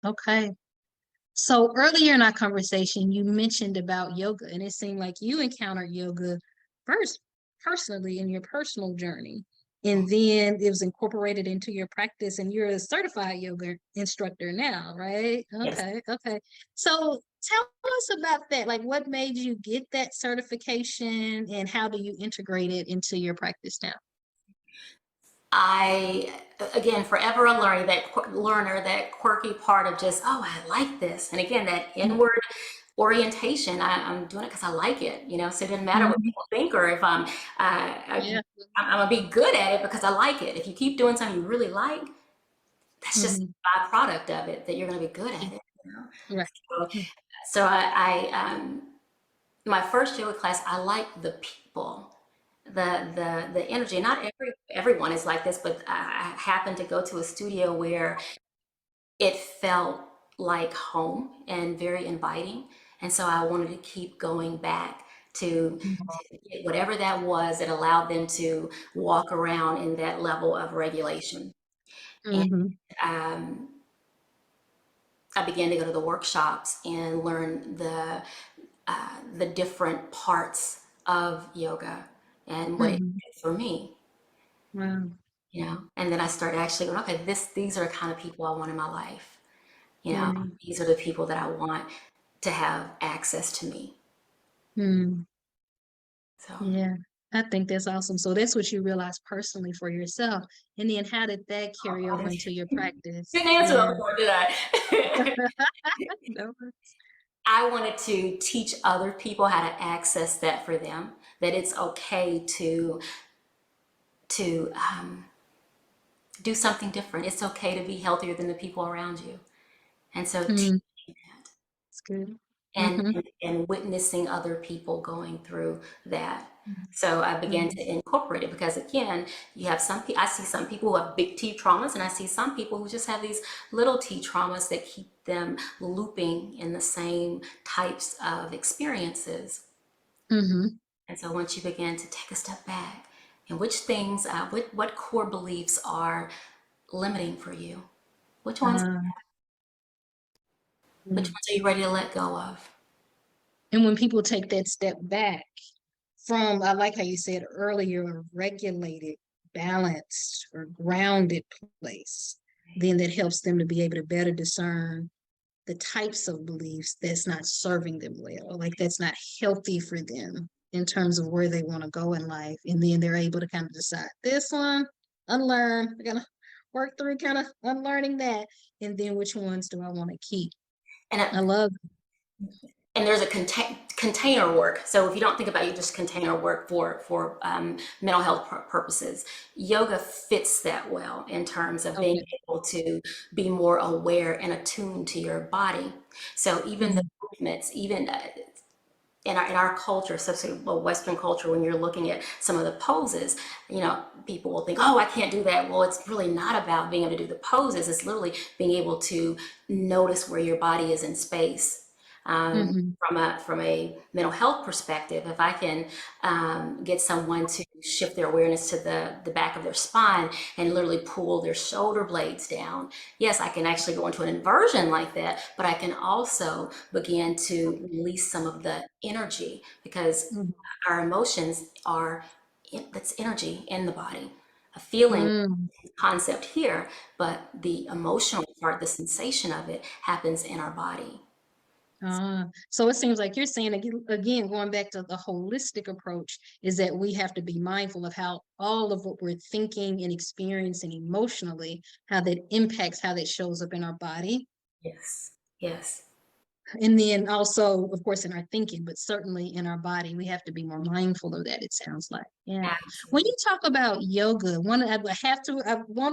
Okay. So earlier in our conversation, you mentioned about yoga, and it seemed like you encountered yoga first personally in your personal journey. And then it was incorporated into your practice, and you're a certified yoga instructor now, right? Yes. Okay, okay. So tell us about that. Like, what made you get that certification, and how do you integrate it into your practice now? I, again, forever a learner, learner, that quirky part of just, oh, I like this. And again, that inward orientation. I'm doing it because I like it, so it doesn't matter what Mhm. people think, or if Yeah. I'm gonna be good at it because I like it. If you keep doing something you really like, that's just Hmm. a byproduct of it, that you're gonna be good at it. Right. So, so my first yoga class, I like the people, the energy. Not everyone is like this, but I happened to go to a studio where it felt like home and very inviting. And so I wanted to keep going back to get whatever that was that allowed them to walk around in that level of regulation. And Hmm. um, I began to go to the workshops and learn the different parts of yoga and what it Hmm. did for me. Wow. And then I started actually going, okay, these are the kind of people I want in my life. Right. These are the people that I want to have access to me. Hmm. So, Yeah, I think that's awesome. So that's what you realized personally for yourself. And then how did that carry over into your practice? didn't answer Yeah. that before, did I? No. I wanted to teach other people how to access that for them, that it's okay to do something different. It's okay to be healthier than the people around you. And so Mm, teaching that that's good. and, Mm-hmm. and witnessing other people going through that. So I began Mm-hmm. to incorporate it because, again, you have some people, I see some people who have big T traumas, and I see some people who just have these little T traumas that keep them looping in the same types of experiences. Mm-hmm. And so once you begin to take a step back, and which things, what core beliefs are limiting for you? Which ones, which Mm. ones are you ready to let go of? And when people take that step back from, I like how you said earlier, a regulated, balanced, or grounded place, then that helps them to be able to better discern the types of beliefs that's not serving them well, like that's not healthy for them in terms of where they want to go in life. And then they're able to kind of decide this one, unlearn, we're gonna work through kind of unlearning that. And then which ones do I want to keep? And I love and there's a container work. So if you don't think about it, just container work for mental health purposes, yoga fits that well in terms of being okay. able to be more aware and attuned to your body. So even the Mhm. movements, even in our culture, especially Western culture, when you're looking at some of the poses, people will think, "Oh, I can't do that." Well, it's really not about being able to do the poses. It's literally being able to notice where your body is in space. Mhm. From a mental health perspective, if I can get someone to shift their awareness to the back of their spine and literally pull their shoulder blades down, yes, I can actually go into an inversion like that, but I can also begin to release some of the energy, because Mhm. our emotions are, that's energy in the body. A feeling Mm. concept here, but the emotional part, the sensation of it, happens in our body. So it seems like you're saying again, going back to the holistic approach, is that we have to be mindful of how all of what we're thinking and experiencing emotionally, how that impacts how that shows up in our body. Yes, yes, And then also, of course, in our thinking, but certainly in our body, we have to be more mindful of that, it sounds like. Yeah. When absolutely. you talk about yoga,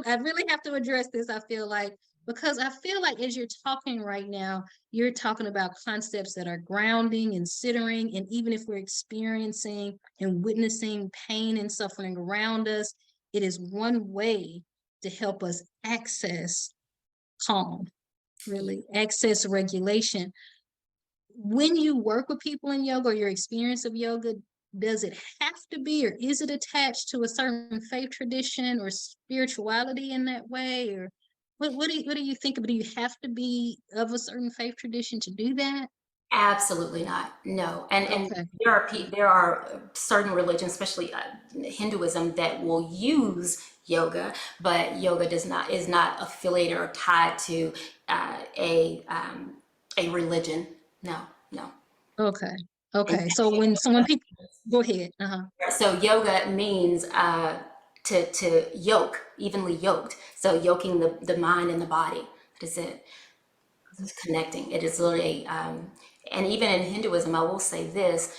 I really have to address this, I feel like, because I feel like as you're talking right now, you're talking about concepts that are grounding and centering. And even if we're experiencing and witnessing pain and suffering around us, it is one way to help us access calm, really access regulation. When you work with people in yoga, or your experience of yoga, does it have to be, or is it attached to a certain faith tradition or spirituality in that way? Or what do you think of? Do you have to be of a certain faith tradition to do that? Absolutely not. No. And Okay. there are certain religions, especially Hinduism, that will use yoga, but yoga does not is not affiliated or tied to uh, a a religion. No, no. Okay. And Okay. So when people go ahead. Uh-huh. so yoga means to yoke, evenly yoked. So yoking the mind and the body. That is it. It's connecting. It is literally, and even in Hinduism, I will say this: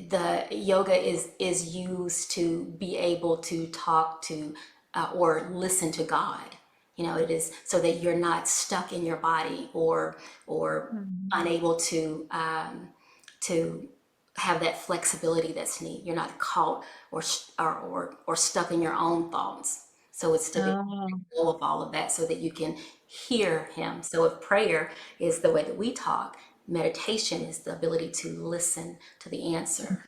the yoga is used to be able to talk to or listen to God. You know, it is so that you're not stuck in your body or Mhm. unable to have that flexibility that's needed. You're not caught or stuck in your own thoughts. So it's to be Oh. full of all of that so that you can hear him. So if prayer is the way that we talk, meditation is the ability to listen to the answer.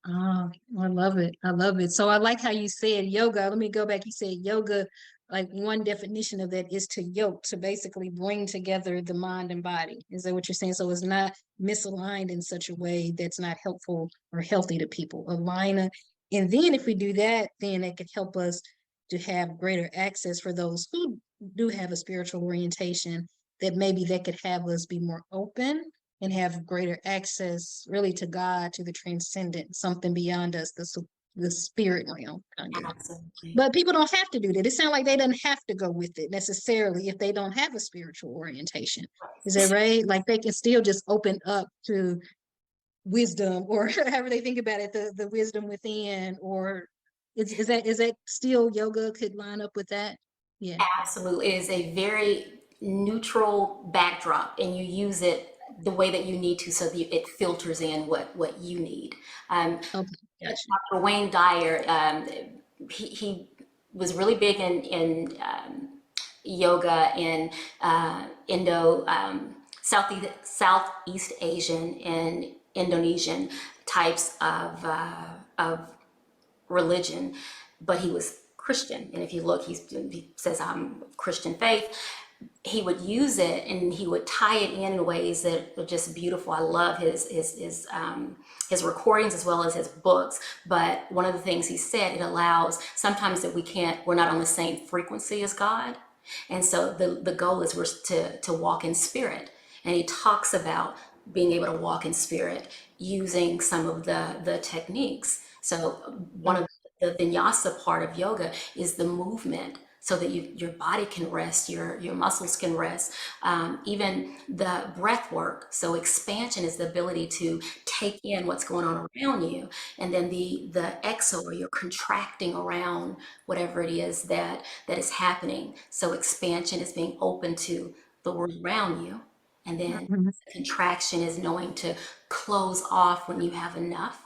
Oh, I love it. I love it. So I like how you said yoga. Let me go back. You said yoga, like one definition of that is to yoke, to basically bring together the mind and body. Is that what you're saying? So it's not misaligned in such a way that's not helpful or healthy to people. Align it. And then if we do that, then it could help us to have greater access for those who do have a spiritual orientation, that maybe that could have us be more open and have greater access really to God, to the transcendent, something beyond us, the spirit realm kind of. Absolutely. But people don't have to do that. It sounds like they don't have to go with it necessarily if they don't have a spiritual orientation. Is that right? Like they can still just open up to wisdom or however they think about it, the wisdom within, or is that still yoga could line up with that? Yeah. Absolutely. It is a very neutral backdrop, and you use it the way that you need to so that it filters in what you need. Okay. Gotcha. Dr. Wayne Dyer, he was really big in yoga in Indo, Southeast Asian and Indonesian types of religion, but he was Christian. And if you look, he says, I'm Christian faith. He would use it and he would tie it in ways that are just beautiful. I love his recordings as well as his books. But one of the things he said, it allows sometimes that we're not on the same frequency as God. And so the goal is to walk in spirit. And he talks about being able to walk in spirit using some of the techniques. So one of the vinyasa part of yoga is the movement so that your body can rest, your muscles can rest, even the breath work. So expansion is the ability to take in what's going on around you, and then the exhale, or you're contracting around whatever it is that is happening. So expansion is being open to the world around you, and then Mhm. contraction is knowing to close off when you have enough.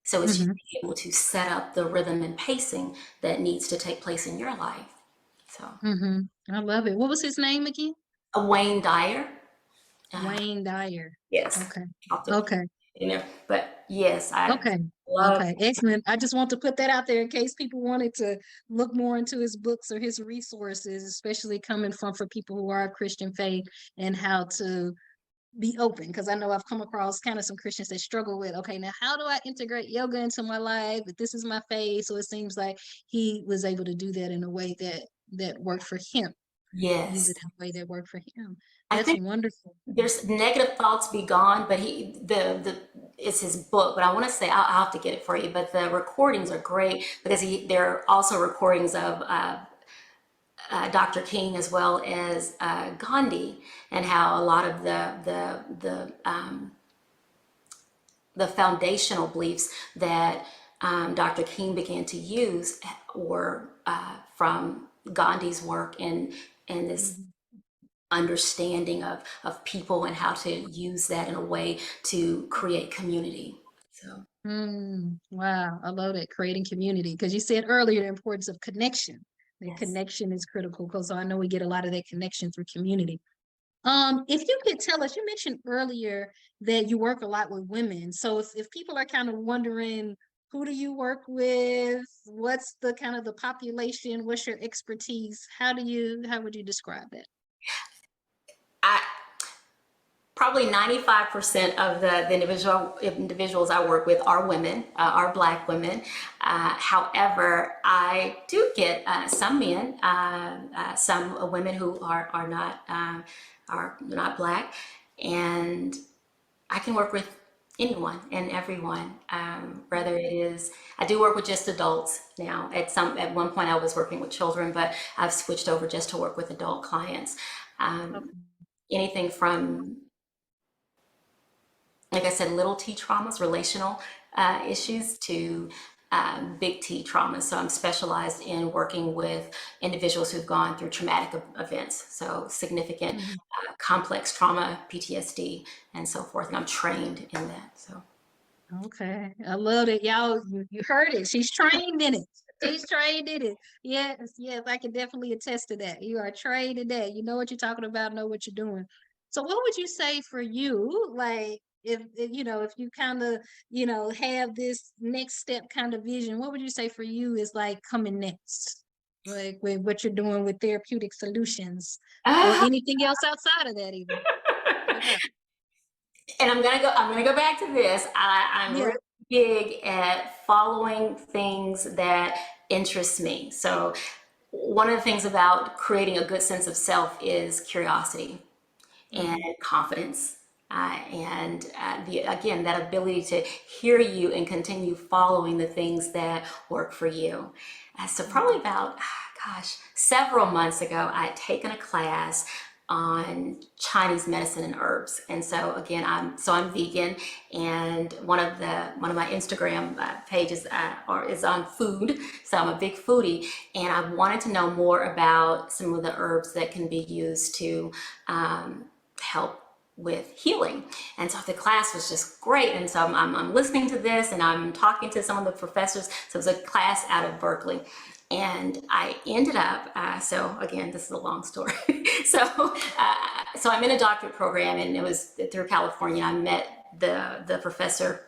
So it's Mhm. being able to set up the rhythm and pacing that needs to take place in your life. So, Mhm. I love it. What was his name again? a Wayne Dyer, uh, Wayne Dyer. yes, Okay. I'll have to put Okay. it in there. But yes, I Okay. love. Okay. Excellent. I just want to put that out there in case people wanted to look more into his books or his resources, especially coming from for people who are Christian faith, and how to be open. Because I know I've come across kind of some Christians that struggle with, okay, now how do I integrate yoga into my life? But this is my faith. So it seems like he was able to do that in a way that worked for him. Use Yes, it in a way that worked for him. I That's think wonderful. there's negative thoughts be gone, but the it's his book. But I want to say I'll have to get it for you. But the recordings are great because there are also recordings of Dr. King as well as Gandhi, and how a lot of the foundational beliefs that Dr. King began to use were from Gandhi's work and this Mhm. understanding of people and how to use that in a way to create community. So Wow, I love that, creating community. Because you said earlier the importance of connection. The yes, connection is critical because I know we get a lot of that connection through community. If you could tell us, you mentioned earlier that you work a lot with women. So if people are kind of wondering Who do you work with? What's the kind of the population? What's your expertise? How would you describe that? I Probably 95% of the individuals I work with are women, are Black women. However, I do get some men, some women who are not Black, and I can work with anyone and everyone. Whether it is, I do work with just adults now. At one point, I was working with children, but I've switched over just to work with adult clients. Um, Okay. Anything from, like I said, little T traumas, relational issues, to big T traumas. So I'm specialized in working with individuals who've gone through traumatic events, so significant, Mhm. complex trauma, PTSD, and so forth. And I'm trained in that. So. Okay, I love it. Y'all, you heard it. She's trained in it. She's trained in it. Yes, yes, I can definitely attest to that. You are trained in that. You know what you're talking about, know what you're doing. So what would you say for you, like if you kind of, have this next step kind of vision, what would you say for you is like coming next? Like with what you're doing with therapeutic solutions or anything else outside of that even? Yeah. And I'm gonna go back to this. I'm Yeah. really big at following things that interest me. So one of the things about creating a good sense of self is curiosity and Mhm. confidence. Again, that ability to hear you and continue following the things that work for you. So probably about, gosh, several months ago, I had taken a class on Chinese medicine and herbs. And so again, I'm vegan, and one of my Instagram pages is on food. So I'm a big foodie, and I wanted to know more about some of the herbs that can be used to help with healing. And so the class was just great. And so I'm listening to this, and I'm talking to some of the professors. So it was a class out of Berkeley. And I ended up, so again, this is a long story. So I'm in a doctorate program, and it was through California. I met the professor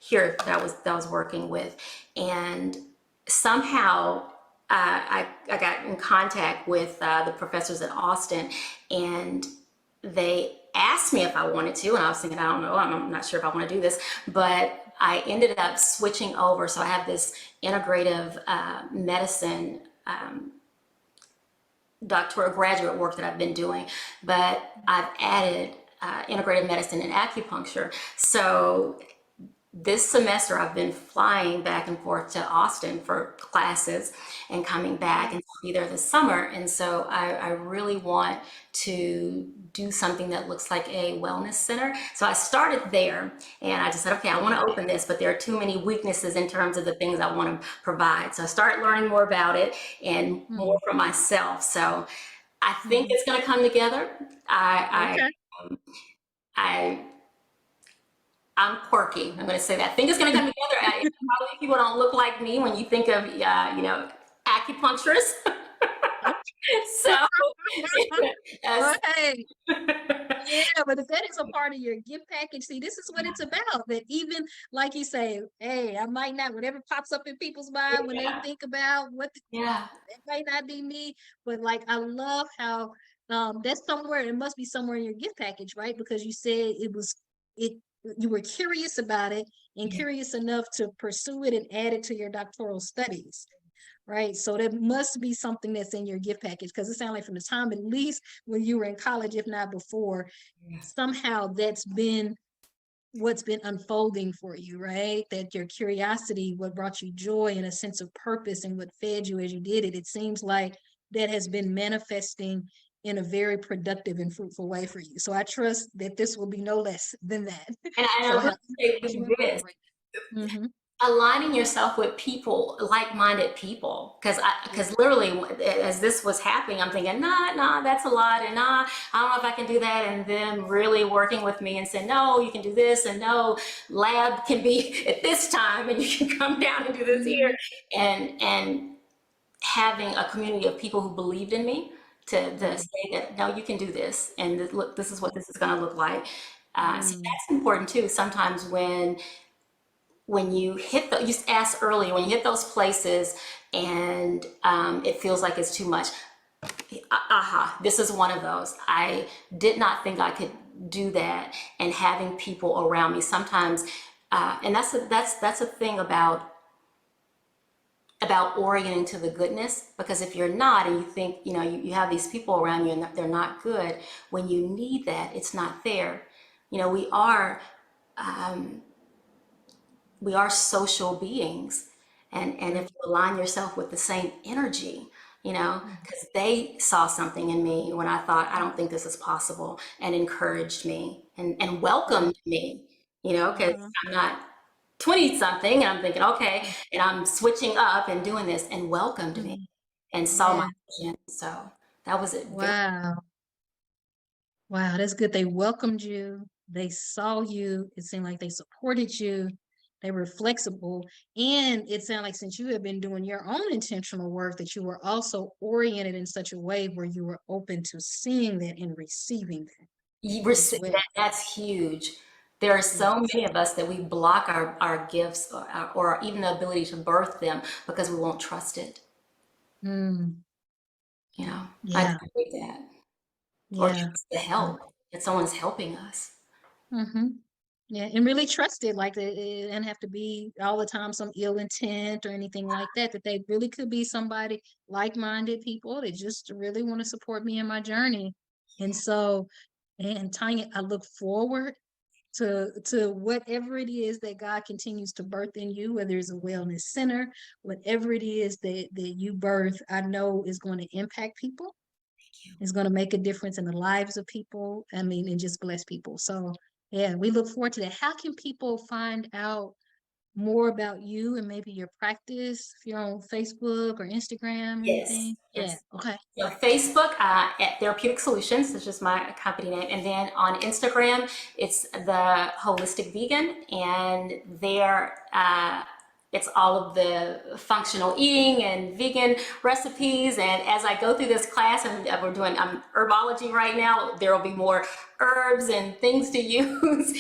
here that I was working with, and somehow I got in contact with the professors at Austin, and they asked me if I wanted to, and I was thinking, I don't know, I'm not sure if I want to do this, but I ended up switching over. So I have this integrative medicine doctoral graduate work that I've been doing, but I've added integrative medicine and acupuncture. So this semester I've been flying back and forth to Austin for classes and coming back, and I'll be there this summer. And so I really want to do something that looks like a wellness center. So I started there, and I just said, okay, I want to open this, but there are too many weaknesses in terms of the things I want to provide. So I started learning more about it and more Mhm. for myself. So I think Mhm. it's going to come together. Okay. I I'm quirky. I'm going to say that. I think it's going to come together. Probably people don't look like me when you think of, acupuncturist. So, as, Right. Yeah, but if that is a part of your gift package, see, this is what it's about. That even like you say, hey, I might not, whatever pops up in people's mind when they yeah, think about yeah, it might not be me, but like I love how that's somewhere, it must be somewhere in your gift package, right? Because you said it you were curious about it and yeah, curious enough to pursue it and add it to your doctoral studies. Right. So that must be something that's in your gift package because it sounds like from the time, at least when you were in college, if not before, somehow that's been what's been unfolding for you, right? That your curiosity, what brought you joy and a sense of purpose and what fed you as you did it, it seems like that has been manifesting in a very productive and fruitful way for you. So I trust that this will be no less than that. and So I will however say that you with this, incorporate. Mm-hmm. aligning yourself with people, like-minded people, Yeah. because literally as this was happening, I'm thinking, nah, that's a lot, and nah, I don't know if I can do that, and then really working with me and saying, no, you can do this, and no, lab can be at this time, and you can come down and do this here, Mm-hmm. and having a community of people who believed in me to Mm-hmm. say that no, you can do this, and look, this is what this is going to look like. So Mm-hmm. that's important too. Sometimes when when you hit the, you asked earlier, when you hit those places and it feels like it's too much. Aha, this is one of those. I did not think I could do that, and having people around me sometimes, and that's a thing about orienting to the goodness, because if you're not and you think, you have these people around you and they're not good, when you need that, it's not there. We are social beings, and if you align yourself with the same energy, because they saw something in me when I thought, I don't think this is possible, and encouraged me and welcomed me, because Uh-huh. I'm not 20 something and I'm thinking, okay, and I'm switching up and doing this, and welcomed me Mhm. and saw my Yeah. vision. So that was it. Very, Wow. Wow, that's good. They welcomed you. They saw you. It seemed like they supported you. They were flexible. And it sounded like since you have been doing your own intentional work, that you were also oriented in such a way where you were open to seeing that and receiving that as well. that's huge. There are so Yes. many of us that we block our gifts, or even the ability to birth them, because we won't trust it. Mm, I yeah. think that, or Yeah. trust the help that someone's helping us. Mm-hmm. Yeah, and really trust it, like it and have to be all the time some ill intent or anything like that. That they really could be somebody like-minded people that just really want to support me in my journey. And so, and Tanya, I look forward to whatever it is that God continues to birth in you, whether it's a wellness center, whatever it is that you birth, I know is going to impact people. It's going to make a difference in the lives of people. I mean, and just bless people. So, yeah, we look forward to that. How can people find out more about you and maybe your practice if you're on Facebook or Instagram or Yes, anything? Yeah. yes. Okay. So Facebook, at Therapeutic Solutions, which is my company name, and then on Instagram, it's the Holistic Vegan, and there, it's all of the functional eating and vegan recipes. And as I go through this class, and I'm herbology right now, there will be more herbs and things to use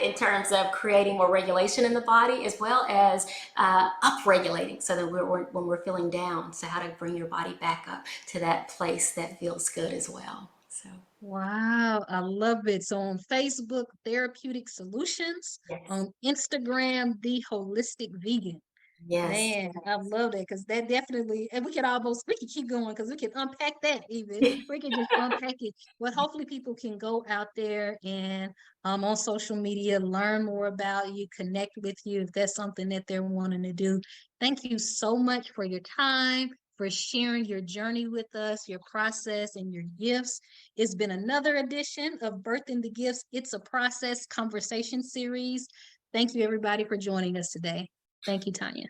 in terms of creating more regulation in the body, as well as up-regulating, so that when we're feeling down, so how to bring your body back up to that place that feels good as well. So Wow, I love it. So on Facebook, Therapeutic Solutions, yes, on Instagram, The Holistic Vegan. yes. Man, I love that because that definitely, and we can keep going because we can unpack that even. We can just unpack it. But hopefully people can go out there and on social media, learn more about you, connect with you if that's something that they're wanting to do. Thank you so much for your time, for sharing your journey with us, your process and your gifts. It's been another edition of Birthing the Gifts. It's a Process conversation series. Thank you everybody for joining us today. Thank you, Tanya.